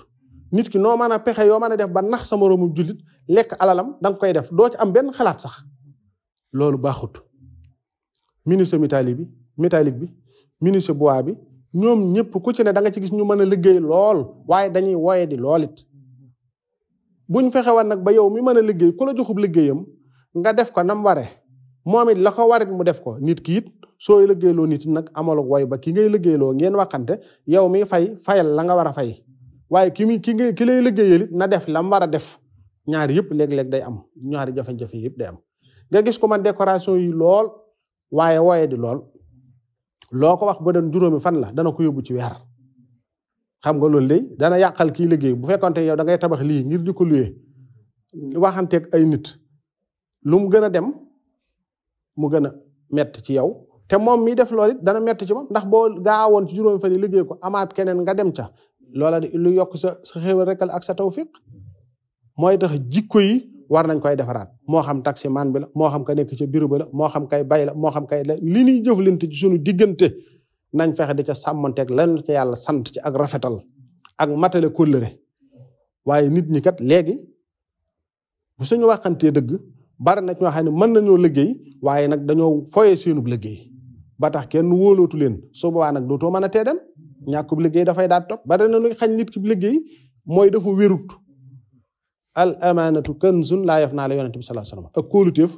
nit ki noo mën a pexe yoo mën a def ba nax sa moroomu jullit lekk alalam danga koy def doo ci am benn xalaat sax loolu baaxut ministre métallique bi ministre bois bi ñoom ñëpp ku ci ne da nga ci gis ñu mën a liggéey lool waaye dañuy woye di lool it buñ fexe woon nag ba yow mi mën a liggéey ku la joxub liggéeyam nga def ko nam ware moom it la ko warit mu def ko nit ki it sooy liggéeyloo nit nag amalu woy ba ki ngay liggéeyloo ngeen waxante yow mi fayal la nga war a fay waaye ki lay liggéeyal it na def la mu war a def ñaari yëpp léeg-léeg day am ñaari jafe-jafe yëpp day am nga gis ko man décoration yi lool waaye woye di lool loo ko wax ba doon juróomi fan la dana ko yóbbu ci weer xam nga loolu day dana yàqal kii liggéey bu fekkonte yow da ngay tabax lii ngir di ko luyee waxanteeg ay nit lu mu gën a dem mu gën a metti ci yow te moom mi def loolu it dana metti ci moom ndax boo gaawoon ci juróomi fan yi liggéey ko amaat keneen nga dem ca loola lu yokk sa xéewal rekal ak sa tawfiq mooy tax jikko yi war nañ koy defaraat moo xam taximan bi la moo xam ka nekk ca bureau ba la moo xam kay bay la moo xam kay li ñuy jëflante ci suñu diggante nañ fexe di ca sàmmanteeg lan ca yàlla sant ci ak rafetal ak matale kóllëre waaye nit ñi kat léegi bu suñu waxantee dëgg bari na ñoo xam ne mën nañoo liggéey waaye nag dañoo foyee seenub liggéey ba tax kenn wóolootu leen su boobaa nag dootoo mën a tee dem ñàkkub liggéey dafay daal topp ba dana luy xañ nit ki liggéey mooy dafa wérut al amaanatu kanzun laa yafnaa la yonent bi sallallahu alayhi wasallam ak kóoluteef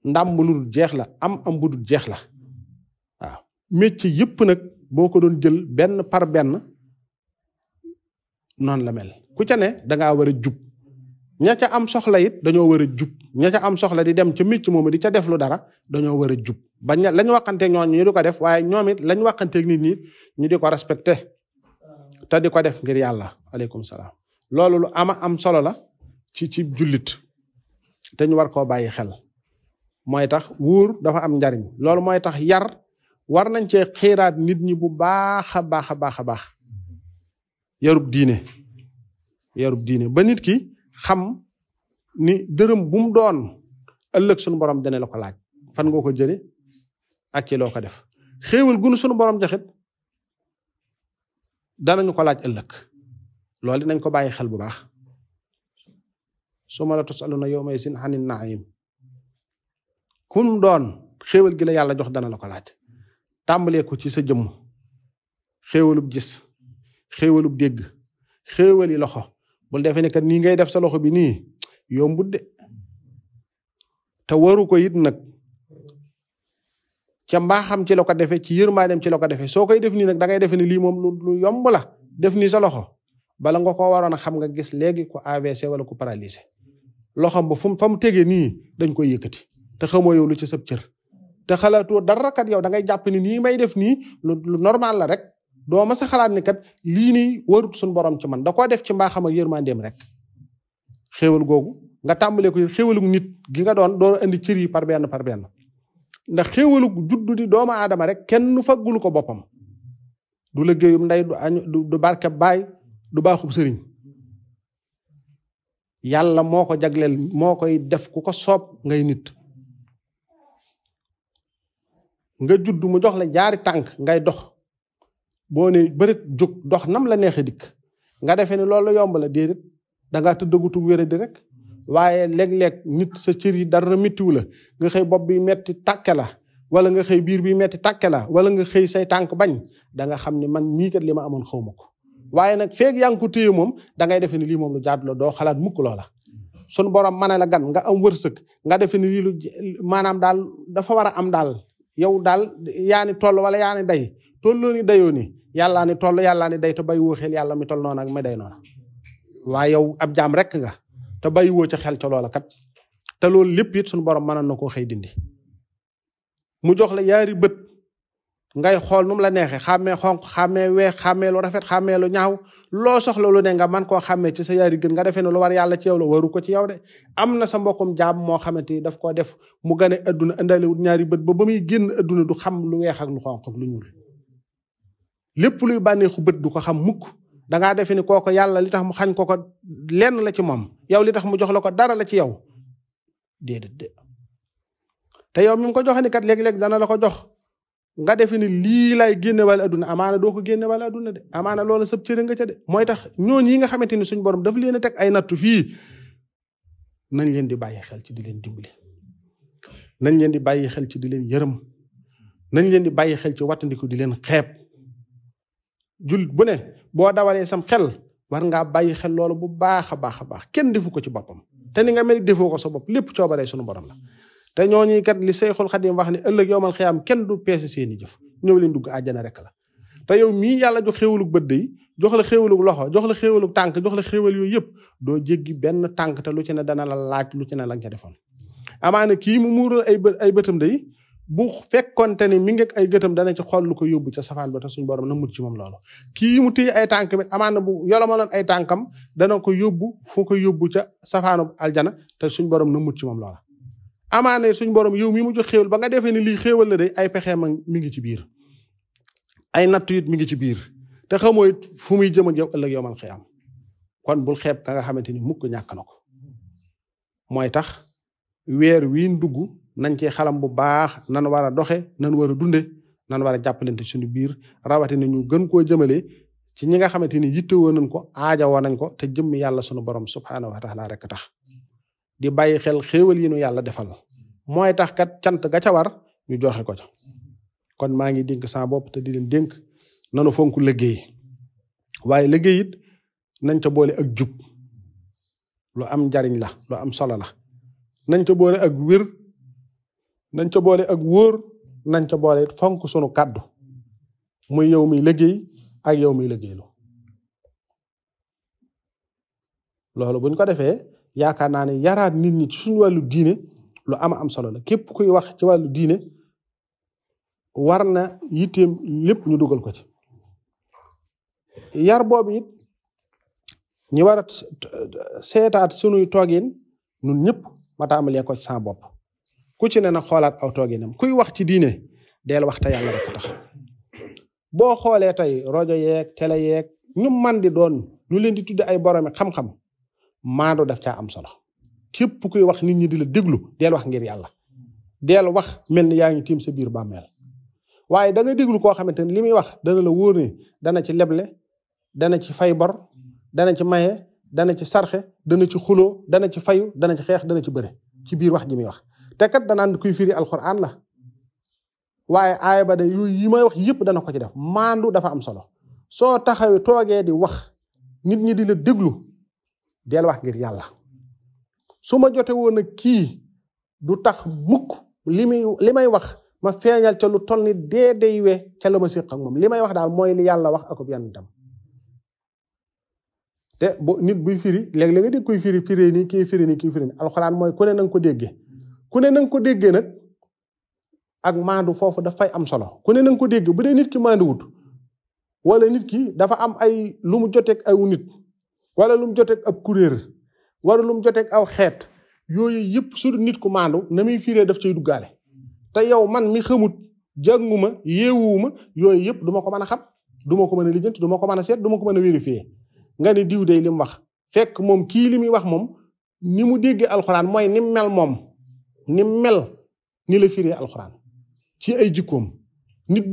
ndam bu dul jeex la am bu dul jeex la waaw métier yëpp nag boo ko doon jël benn par benn noonu la mel ku ca ne dangaa war a jub ña ca am soxla it dañoo war a jub ña ca am soxla di dem ca métier moom di ca def lu dara dañoo war a jub ba lañ waxanteeg ñooñu ñu di ko def waaye ñoom it lañ waxanteeg nit ñi ñu di ko respecté te di ko def ngir yàlla aleykum salaam loolu lu am solo la ci jullit te ñu war koo bàyyi xel mooy tax wuur dafa am njariñ loolu mooy tax yar war nañ cee xiiraat nit ñi bu baax a baax a baax a baax yarub diine ba nit ki xam ni dërëm bu mu doon ëllëg suñu borom dana la ko laaj fan nga ko jële ak ci loo ko def xéewal gunu suñu borom joxit danañu ko laaj ëllëg loolu dinañ ko bàyyi xel bu baax summa la tusaluna yawma yasin anin naim kum doon xéewal gi la yàlla jox dana la ko laaj tàmbalee ko ci sa jëmm xéewalub gis xéewalub dégg xéewali loxo bul defee ne kat nii ngay def sa loxo bi nii yombut de te waru ko it nag ca mbaaxam ci la ko defee ci yërmaandeem ci la ko defee soo koy def nii nag da ngay defe ne lii moom lu yomb la def nii sa loxo bala nga ko waroon a xam nga gis léegi ko AVC wala ko paralysé loxam ba fa mu tegee nii dañ koy yëkkati te xamoo yow lu ci sab cër te xalaatoo dara kat yow da ngay jàpp ni nii may def nii lu normal la rek doo ma sa xalaat ni kat lii nii warut suñu borom ci man da koo def ci mbaaxam ak yërmandeem rek xéewal googu nga tàmbalee ko xéewalu nit gi nga doon indi cër yi par benn ndax xéewalu juddu di doomu aadama rek kenn faggulu ko boppam du liggéeyum ndey du barke baay du baaxub sëriñ yàlla moo ko jagleel moo koy def ku ko soob ngay nit nga judd mu jox la jaari tànk ngay dox boo ne bërit jóg dox nam la neexe dikk nga defee ni loolu yomb la déedéet dangaa tëddagutug wére di rek waaye léeg-léeg nit sa cër yi dara mettiwu la nga xëy bopp bi metti tàkke la wala nga xëy biir bi metti tàkke la wala nga xëy say tànk bañ da nga xam ni man mii kat li ma amoon xaw ma ko waaye nag feeg yaa ngi ko téye moom da ngay defe ni lii moom lu jaadu la doo xalaat mukk loola sun borom mane la gan nga am wërsëg nga defe ni lii lu maanaam daal dafa war a am daal yow daal yaa ni toll wala yaa ni day tolloo ni dayoo ni yàllaa ni toll yàllaa ni day te bay woo xel yàlla mi toll noonu ak ma day noona waaye yow ab jaam rek nga te bàyyi woo ca xel ca loola kat te loolu lépp it suñu borom mënoon na koo xëy dindi mu jox la yaari bët ngay xool nu mu la neexee xàmmee xonq xàmmee weex xàmmee lu rafet xàmmee lu ñaaw loo soxla lu ne nga man koo xàmmee ci sa yaari gën nga defee ne lu war yàlla ci yow la waru ko ci yow de am na sa mbokkum jaam moo xamante ni daf koo def mu gane adduna indalewut ñaari bët ba muy génn adduna du xam lu weex ak lu xonq ak lu ñuul lépp luy bànneexu bët du ko xam mukk dangaa defe ni kooko yàlla li tax mu xañ ko lenn la ci moom yow li tax mu jox la ko dara la ci yow déedéet de te yow mi mu ko joxe ni kat léeg-léeg dana la ko jox nga defe ni lii lay génne wala adduna amaana doo ko génne wala adduna de amaana loola sëb cëre nga ca de mooy tax ñooñu yi nga xamante ni suñu borom daf leen a teg ay nattu fii nañ leen di bàyyi xel ci di leen dimbali nañ leen di bàyyi xel ci di leen yërëm nañ leen di bàyyi xel ci wattandiku di leen xeeb jullit bu ne boo dawalee sam xel war ngaa bàyyi xel loolu bu baax a baax a baax kenn defu ko ci boppam te ni nga mel defoo ko sa bopp lépp coobaree suñu borom la te ñooñu kat li Seyxul Xadim wax ne ëllëg yowmal xiyaam kenn du peese seeni jëf ñëw leen dugg àjjana rek la te yow mii yàlla jox xéewalug bët yi jox la xéewalug loxo jox la xéewalug tànk jox la xéewal yooyu yëpp doo jéggi benn tànk te lu ci ne dana la laaj lu ci ne la nga ca defoon amaana kii mu muural ay bëtam day bu fekkonte ni mi ngi ay gëtam dana ci xool lu ko yóbbu ca safaan ba te suñu borom na mut ci moom loolu kii mu téye ay tànk bi amaana bu yolomaloon ay tànkam dana ko yóbbu fu ko yóbbu ca safaanu aljana te suñu borom na mut ci moom loola amaana suñu borom yow mi mu jox xéewal ba nga defee ni lii xéewal la day ay pexeem mi ngi ci biir ay nattu it mi ngi ci biir te xamoo it fu muy jëm ak yow ëllëg yowmal xiyaam kon bul xeeb ka nga xamante ni mukk ñàkk na ko mooy tax weer wii dugg nañ ci xalam bu baax nan war a doxe nan war a dunde nan war a jàppalante suñu biir rawatina ñu gën koo jëmale ci ñi nga xamante ni yittewoo nañ ko aajawoo nañ ko te jëmm yàlla suñu borom subhaanahu wa taala rek tax di bàyyi xel xéewal yi nu yàlla defal mooy tax kat cant ga ca war ñu joxe ko ca kon maa ngi dénk sama bopp te di leen dénk nanu fonk liggéey waaye liggéey it nañ ca boole ak jub lu am njariñ la lu am solo la nañ ca boole ak wér nañ ca boole ak wóor nañ ca boole it fonk sunu kàddu muy yow mi liggéey ak yow mi liggéeylu loolu buñ ko defee yaakaar naa ne yaraat nit ñi ci suñu wàllu diine lu am solo la képp kuy wax ci wàllu diine war na yitteem lépp ñu dugal ko ci yar boobu it ñi war a seetaat sunuy toogin nun ñëpp ma tàmbalee ko ci sama bopp ku ci ne na xoolaat aw tooginam kuy wax ci diine deel wax te yàlla rek tax boo xoolee tey rajo yeeg télé yeeg ñu man di doon ñu leen di tudde ay boromi xam-xam maandu daf caa am solo képp kuy wax nit ñi di la déglu deel wax ngir yàlla deel wax mel ni yaa ngi tiim sa biir bàmmeel waaye da nga déglu koo xamante ne li muy wax dana la wóor ne dana ci leble dana ci fay bor dana ci maye dana ci sarxe dana ci xuloo dana ci fayu dana ci xeex dana ci bëre ci biir wax ji muy wax te kat danaan kuy firi alxuraan la waaye aaya ba de yooyu yi may wax yëpp dana ko ci def maandu dafa am solo soo taxawee toogee di wax nit ñi di la déglu del wax ngir yàlla su ma jote woon ak kii du tax mukk li may wax ma feeñal ca lu toll ni dee we ca la ma séq ak moom li may wax daal mooy li yàlla wax ak yonentam te bu nit buy firi léeg-léeg nga dégg koy firi nii kii firi nii alxuraan mooy ku ne na nga ko déggee ku ne na nga ko déggee nag ak maandu foofu dafay am solo ku ne na nga ko déggee bu dee nit ki maanduwut wala nit ki dafa am ay lu mu joteeg aw nit wala lu mu joteeg ab kuréer wala lu mu joteeg aw xeet yooyu yëpp su nit ku maandu na muy firee daf cay duggaale te yow man mi xamut jànguma yeewuwuma yooyu yëpp du ma ko mën a xam du ma ko mën a lijjanti du ma ko mën a seet du ma ko mën a vérifier nga ne diw day li mu wax fekk moom kii li muy wax moom ni mu déggee alxuraan mooy ni mel moom ni mel ni la firee alxuraan ci ay jikkoom nit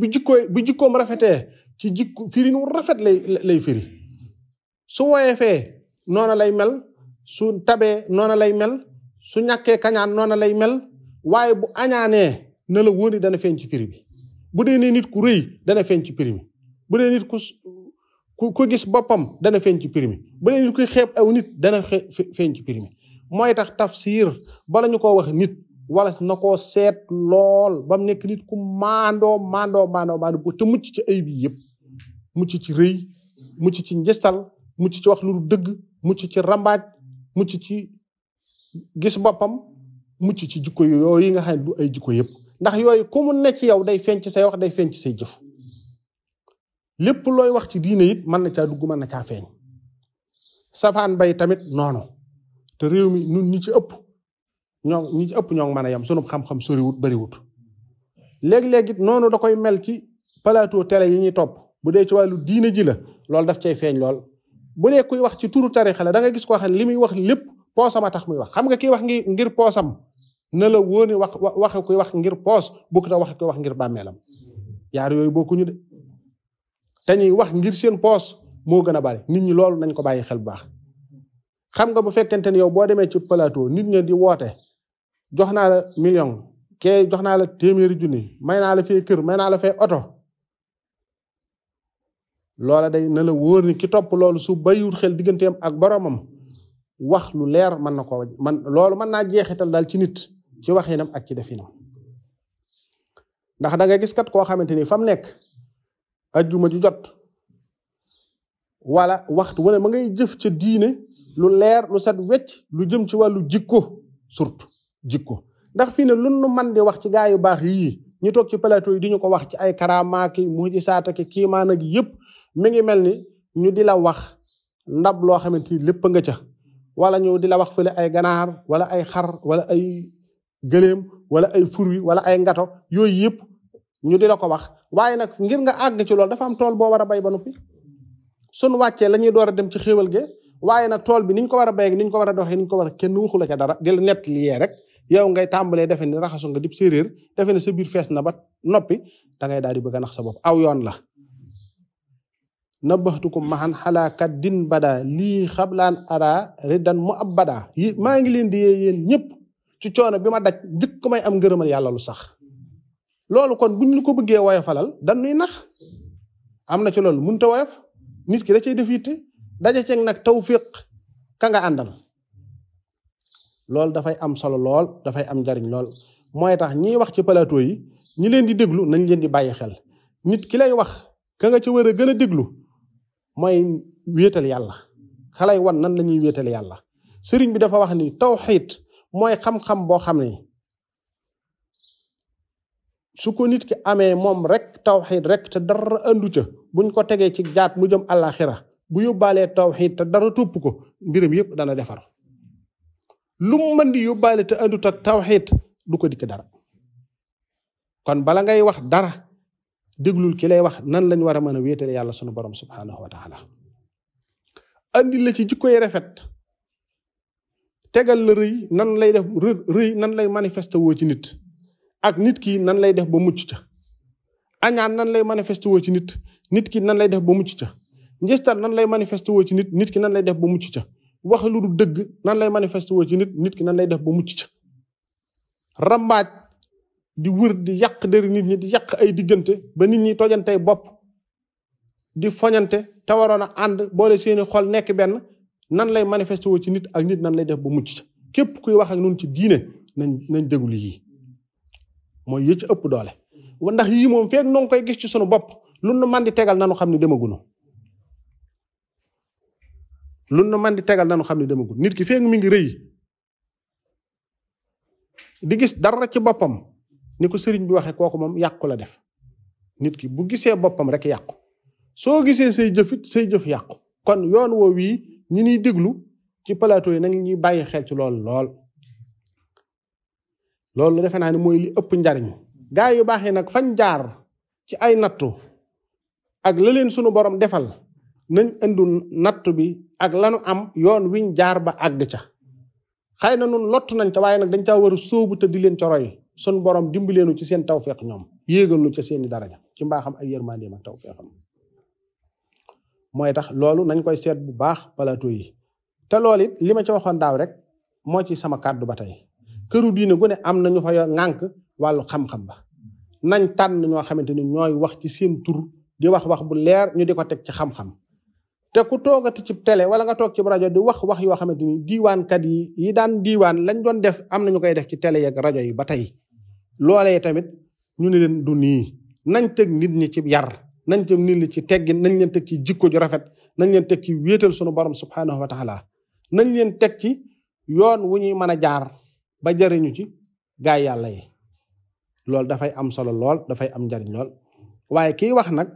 bu jikkoom rafetee ci jikko firi nu rafet lay firi su woyefee noona lay mel su tabee noona lay mel su ñàkkee kañaan noona lay mel waaye bu añaanee na la wóoni dana feeñ ci firi bi bu dee ne nit ku rëy dana feeñ ci firi bi bu dee nit ku gis boppam dana feeñ ci firi bi bu dee nit kuy xeeb aw nit dana feeñ ci firi bi mooy tax tafsir bala ñu ko wax nit wala na koo seet lool ba mu nekk nit ku maandoo bu te mucc ci ayib yi yëpp mucc ci rëy mucc ci njistal mucc ci wax lu dëgg mucc ci rambaaj mucc ci gis boppam mucc ci jikko yooyu nga xam ne du ay jikko yëpp ndax yooyu ku mu ne ci yow day feeñ ci say wax day feeñ ci say jëf lépp looy wax ci diine it mën na caa dugg mën na caa feeñ safaan bay tamit noonu te réew mi nun ñi ci ëpp ñoo mën a yem sunu xam-xam soriwut bariwut léeg-léeg it noonu da koy mel ci plateau télé yi ñuy topp bu dee ci wàllu diine ji la loolu daf cay feeñ lool bu dee kuy wax ci turu tarixa la da nga gis koo xam ne li muy wax lépp poosam a tax muy wax xam nga kiy wax ngir poosam na la wóone waxe kuy wax ngir poos bukk ta waxe kuy wax ngir bàmmeelam yaar yooyu bokkuñu de te ñuy wax ngir seen poos moo gën a bari nit ñi loolu nañ ko bàyyi xel bu baax xam nga bu fekkente ne yow boo demee ci plateau nit ñi di woote jox naa la million kee jox naa la téeméeri junni may naa la fee kër may naa la fee oto loola day na la wóor ni ki topp loolu su bayiwut xel digganteem ak boromam wax lu leer mën na ko loolu mën naa jeexital daal ci nit ci waxinam ak ci definam ndax da nga gis kat koo xamante ni fa mu nekk ajjuma ji jot wala waxtu wane ma ngay jëf ca diine lu leer lu set wecc lu jëm ci wàllu jikko surtout jikko ndax fii ne lu nu man di wax ci gaa yu baax yii ñu toog ci plateau yi di ñu ko wax ci ay karaamaaki mujisaat ak kiimaan ak yëpp mi ngi mel ni ñu di la wax ndab loo xamante ni lépp nga ca wala ñu di la wax fële ay ganaar wala ay xar wala ay gëléem wala ay furwi wala ay ngato yooyu yëpp ñu di la ko wax waaye nag ngir nga àgg ci loolu dafa am tool boo war a bay ba noppi sun wàccee la ñuy door a dem ci xéewal ge waaye nag tool bi niñ ko war a béy niñ ko war a doxee niñ ko war a kenn waxu la ca dara di la nett liyee rek yow ngay tàmbalee defe ni raxasu nga dib séeréer defe ne sa biir fees na ba noppi da ngay daal di bëgg a nax sa bopp aw yoon la nabaxtukum maxan xalaakat din bada lii xablaan ara ridan mu ab bada yi maa ngi leen di yee yéen ñëpp ci coono bi ma daj njëkk may am ngërëmal yàlla lu sax loolu kon buñ lu ko bëggee woyofalal dañuy nax am na ci loolu mënut a woyof nit ki da cay def yitte daje ceeg nag tawfiq ka nga àndal loolu dafay am solo lool dafay am njariñ lool mooy tax ñiy wax ci plateau yi ñi leen di déglu nañ leen di bàyyi xel nit ki lay wax ka nga ci war a gën a déglu mooy wéetal yàlla xalay wan nan la ñuy wéetal yàlla sëriñ bi dafa wax ni tawxiid mooy xam-xam boo xam ne su ko nit ki amee moom rek tawxiid rek te dara andu ca buñ ko tegee ci jaat mu jëm àllaaxira bu yóbbaalee tawxiid te dara topp ko mbiram yëpp dana defar lu mu mën di yóbbaale te andut ak tawxiid du ko dikk dara kon bala ngay wax dara déglul ki lay wax nan lañ war a mën a wéetale yàlla sunu borom subhaanahu wa taala andi la ci jikko yi rafet tegal la rëy nan lay def rëy nan lay manifesté woo ci nit ak nit ki nan lay def ba mucc ca añaan nan lay manifesté woo ci nit ki nan lay def ba mucc ca njistal nan lay manifesté woo ci nit ki nan lay def ba mucc ca wax lu du dëgg nan lay manifesté woo ci nit ki nan lay def ba mucc ca rambaaj di wër di yàq deri nit ñi di yàq ay diggante ba nit ñi tojantey bopp di foñante te waroon a ànd boole seeni xol nekk benn nan lay manifesté woo ci nit ak nit nan lay def ba mucc ca képp kuy wax ak nun ci diine nañ déglu yii mooy yë ci ëpp doole ndax yii moom feeg noo ngi koy gis ci sunu bopp lu nu man di tegal nanu xam ne demagunu nit ki feeg mi ngi rëy di gis dara ci boppam ni ko sëriñ bi waxee kooku moom yàqu la def nit ki bu gisee boppam rek yàqu soo gisee say jëfit say jëf yàqu kon yoon woo wii ñi niy déglu ci plateau yi nañ ñuy bàyyi xel ci loolu defe naa ne mooy li ëpp njariñ gaa yu baax yi nag fañ jaar ci ay nattu ak la leen sunu borom defal nañ indi nattu bi ak lanu am yoon wiñ jaar ba àgg ca xëy na nun lott nañ ca waaye nag dañ caa war a sóobu te di leen ca roy sunu borom dimbaleenu ci seen tawfeex ñoom yéegal nu ca seeni daraja ci mbaaxam ak yërmandeem ak tawfeexam mooy tax loolu nañ koy seet bu baax plateau yi te loolu it li ma ci waxoon daaw rek moo ci sama kàddu ba tey këru diine gu ne am na ñu fa ŋànk wàllu xam-xam ba nañ tànn ñoo xamante ni ñooy wax ci seen tur di wax bu leer ñu di ko teg ci xam-xam te ku toogati ci télé wala nga toog ci rajo di wax yoo xamante ni diiwaankat yi daan diiwaan lañ doon def am na ñu koy def ci télé yeeg rajo yi ba tey loolee tamit ñu ne leen du nii nañ teg nit ñi ci yar nañ teg nit ñi ci teggin nañ leen teg ci jikko ju rafet nañ leen teg ci wéetal sunu borom subhanahu wa taala nañ leen teg ci yoon wu ñuy mën a jaar ba jariñu ci gaay yàlla yi loolu dafay am solo lool dafay am njariñ lool waaye kiy wax nag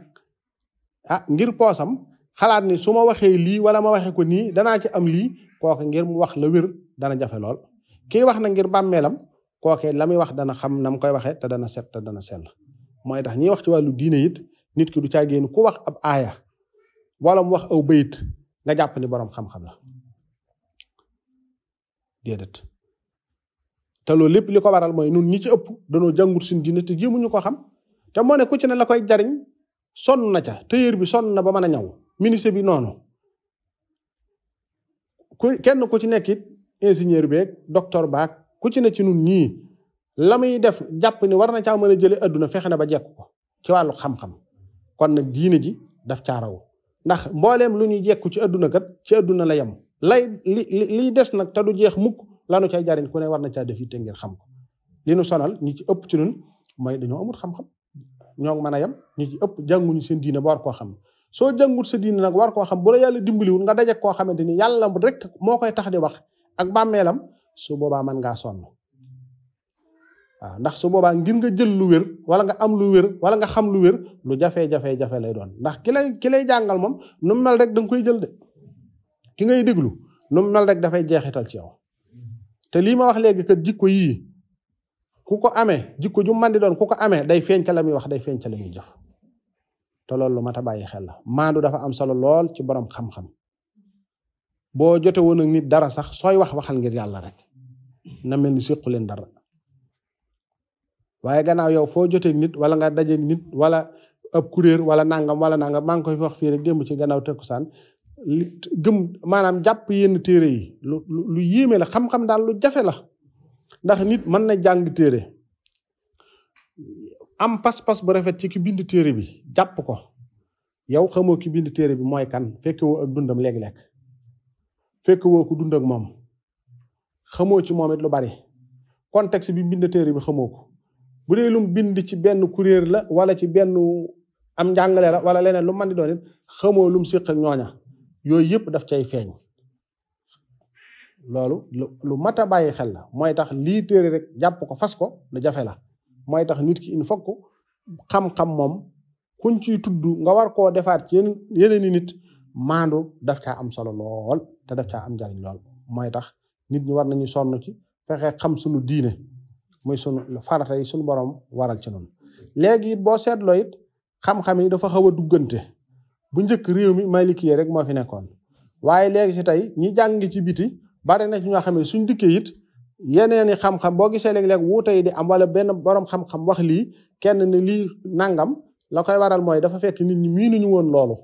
ngir poosam xalaat ni su ma waxee lii wala ma waxee ko nii danaa ci am lii kooke ngir mu wax la wér dana jafe lool kiy wax na ngir bàmmeelam kooke la muy wax dana xam na mu koy waxee te dana set te dana sell mooy tax ñiy wax ci wàllu diine it nit ki du caa génn ku wax ab aaya wala mu wax aw bayit nga jàpp ni boroom xam-xam la déedéet te loolu lépp li ko waral mooy nun ñi ci ëpp danoo jàngut suñu diine te jéemuñu ko xam te moo ne ku ci ne la koy jariñ sonn na ca tailleur bi sonn na ba mën a ñaw ministre bi noonu kenn ku ci nekk it ingénieur beeg docteur baak ku ci ne ci nun ñii la muy def jàpp ni war na caa mën a jële adduna fexe na ba jekk ko ci wàllu xam-xam kon nag diine ji daf caa raw ndax mbooleem lu ñuy jekku ci adduna kat ci adduna la yem liy des nag te du jeex mukk lanu cay jariñ ku ne war na caa def yitte ngir xam ko li nu sonal ñi ci ëpp ci nun mooy dañoo amul xam-xam ñoo mën a yem ñi ci ëpp jànguñu seen diine ba war koo xam soo jàngut sa diine nag war koo xam bu la yàlla dimbaliwul nga daje koo xamante ni yàlla rek moo koy tax di wax ak bàmmeelam su boobaa mën ngaa sonn waaw ndax su boobaa ngir nga jël lu wér wala nga am lu wér wala nga xam lu wér lu jafe-jafe lay doon ndax ki lay jàngal moom nu mu mel rek da nga koy jël de ki ngay déglu nu mu mel rek dafay jeexital ci yow te lii ma wax léegi kat jikko yii ku ko amee jikko ju man di doon ku ko amee day feeñ ca la muy wax day feeñ ca la muy jëf te loolu lu mat a bàyyi xel la maandu dafa am solo lool ci borom xam-xam boo jote woon ak nit dara sax sooy waxal ngir yàlla rek na mel ni séqu leen dara waaye gannaaw yow foo jotee nit wala nga dajeeg nit wala ab kuréer wala nangam maa ngi koy wax fii rek démb ci gannaaw tekkusaan gëm maanaam jàpp yenn téere yi lu yéeme la xam-xam daal lu jafe la ndax nit mën na jàng téere am pas-pas bu rafet ci ki bind téere bi jàpp ko yow xamoo ki bind téere bi mooy kan fekk woo ak dundam léeg-léeg fekk woo ko dund ak moom xamoo ci moom it lu bari contexte bi bind téere bi xamoo ko bu dee lum bind ci benn kuréel la wala ci benn am njàngale la wala leneen lu mën di doon it xamoo lum séq ak ñooña yooyu yëpp daf cay feeñ loolu lu mat a bàyyi xel la mooy tax lii téere rek jàpp ko fas ko lu jafe la mooy tax nit ki il faut que xam-xam moom kuñ ciy tudd nga war koo defaat ci yeneen i nit maandu daf caa am solo lool te daf caa am njariñ lool mooy tax nit ñi war nañu sonn ci fexe xam sunu diine muy sunu farata yi sunu borom waral ci noonu léegi it boo seetloo it xam-xam yi dafa xaw a duggante bu njëkk réew mi Maliki rek moo fi nekkoon waaye léegi si tey ñi jàng ci biti bari na ci ñoo xam ne suñ dikkee it yeneeni xam-xam boo gisee léeg-léeg wuute yi di am wala benn borom xam-xam wax lii kenn ne lii nangam la koy waral mooy dafa fekk nit ñi miinuñu woon loolu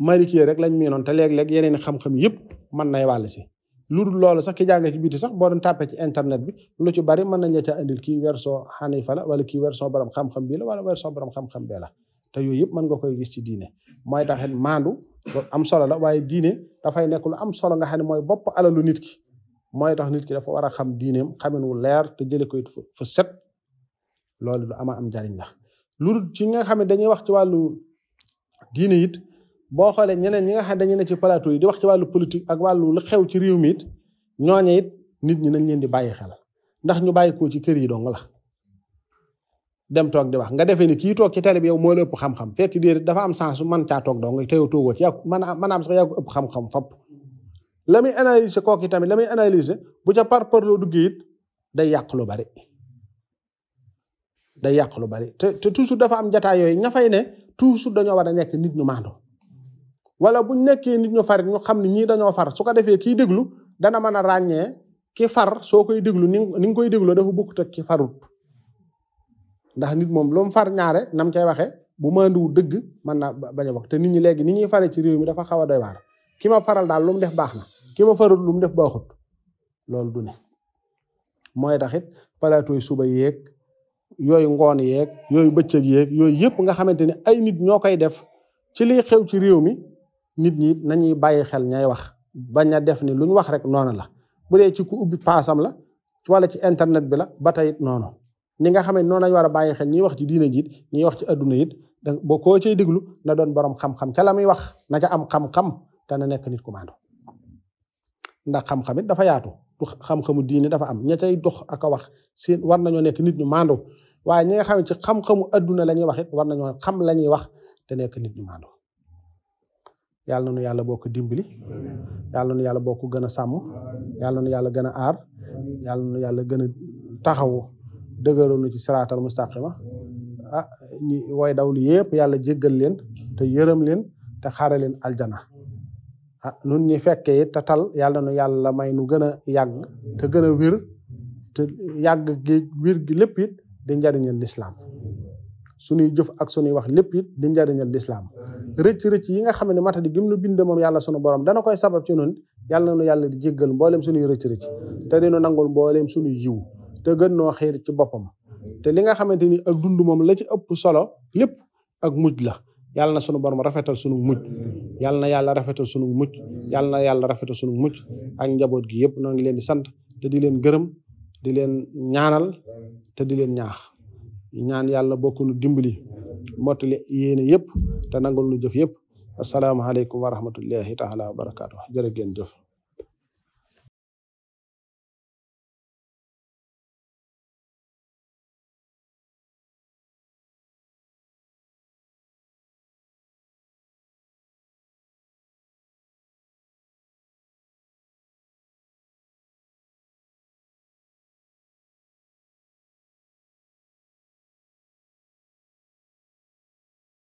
Maliki rek lañ miinoon te léeg-léeg yeneeni xam-xam yëpp mën nay wàll si lu dul loolu sax ki jàng ci biti sax boo doon tàppee ci internet bi lu ci bari mën nañ la ca indil kii version Hanifa la wala kii version borom xam-xam bii la wala version borom xam-xam bee la te yooyu yëpp mën nga koy gis ci diine mooy taxit maandu lu am solo la waaye diine dafay nekk lu am solo nga xam ne mooy bopp alalu nit ki mooy tax nit ki dafa war a xam diineem xamin wu leer te jële ko it fu set loolu lu ama am njariñ la lu ci nga xam ne dañuy wax ci wàllu diine it boo xoolee ñeneen ñi nga xam ne dañu ne ci plateau yi di wax ci wàllu politique ak wàllu lu xew ci réew mi it ñooñe it nit ñi nañ leen di bàyyi xel ndax ñu bàyyi ko ci kër yi dong la dem toog di wax nga defee ni kii toog ci télé bi yow moo la ëpp xam-xam fekk déedéet dafa am sens man caa toog dong te yow toogoo ci man am sax yaa ko ëpp xam-xam fop la muy analyser kooku tamit la muy analyser bu ca parparloo duggee it day yàq lu bari te toujours dafa am jataay yooyu ña fay ne toujours dañoo war a nekk nit ñu maandu wala buñ nekkee nit ñu farit ñu xam ne ñii dañoo far su ko defee kiy déglu dana mën a ràññee ki far soo koy déglu ni nga koy dégloo dafa bokkut ak ki farut ndax nit moom lu mu far ñaare nam cay waxee bu maanduwu dëgg mën naa bañ a bokk te nit ñi léegi ni ñuy fare ci réew mi dafa xaw a doy waar ki ma faral daal lu mu def baax na ki ma farut lu mu def baaxut loolu du ne mooy taxit plateau yi suba yeeg yooyu ngoon yeeg yooyu bëccëg yeeg yooyu yëpp nga xamante ne ay nit ñoo koy def ci liy xew ci réew mi nit ñi nañuy bàyyi xel ñay wax bañ a def ni lu ñu wax rek noonu la bu dee ci ku ubbi paasam la wala ci internet bi la ba tey it noonu ni nga xam ne noonu lañ war a bàyyi xel ñiy wax ci diina jiit ñiy wax ci adduna it boo koo cay déglu na doon borom xam-xam ca la muy wax na ca am xam-xam te na nekk nit ku maandu ndax xam-xam it dafa yaatu du xam-xamu diine dafa am ña cay dox ak a wax seen war nañoo nekk nit ñu maandu waaye ñi nga xam ne ci xam-xamu adduna la ñuy wax it war nañoo xam la ñuy wax te nekk nit ñu maandu yàlla na nu yàlla boo ko dimbali yàlla na nu yàlla boo ko gën a sàmm yàlla na nu yàlla gën a aar yàlla na nu yàlla gën a taxawu dëgëroon nu ci siraatal mustaqima ñi way dawlu yépp yàlla jéggal leen te yërëm leen te xaare leen aljana nun ñi fekkee it te tal yàlla nu yàlla may nu gën a yàgg te gën a wér te yàgg gi wér gi lépp it di njariñal lislaam suñuy jëf ak suñuy wax lépp it di njariñal lislaam rëcc yi nga xam ne mata di gëm nu bind moom yàlla sunu borom dana koy sabab ci noonu yàlla nu yàlla di jéggal mboolem suñuy rëcc te dinu nangul mboolem suñuy yiw te gën noo xiir ci boppam te li nga xamante ni ak dund moom la ci ëpp solo lépp ak mujj la yàlla na sunu borom rafetal sunu mujj yàlla na yàlla rafetal sunu mujj yàlla na yàlla rafetal sunu mujj ak njaboot gi yëpp noo ngi leen di sant te di leen gërëm di leen ñaanal te di leen ñaax ñaan yàlla bokk nu dimbali mottali yéene yëpp te nangul nu jëf yëpp asalaamaaleykum wa rahmatullahi taala wa barakaatu jërë ngeen jëf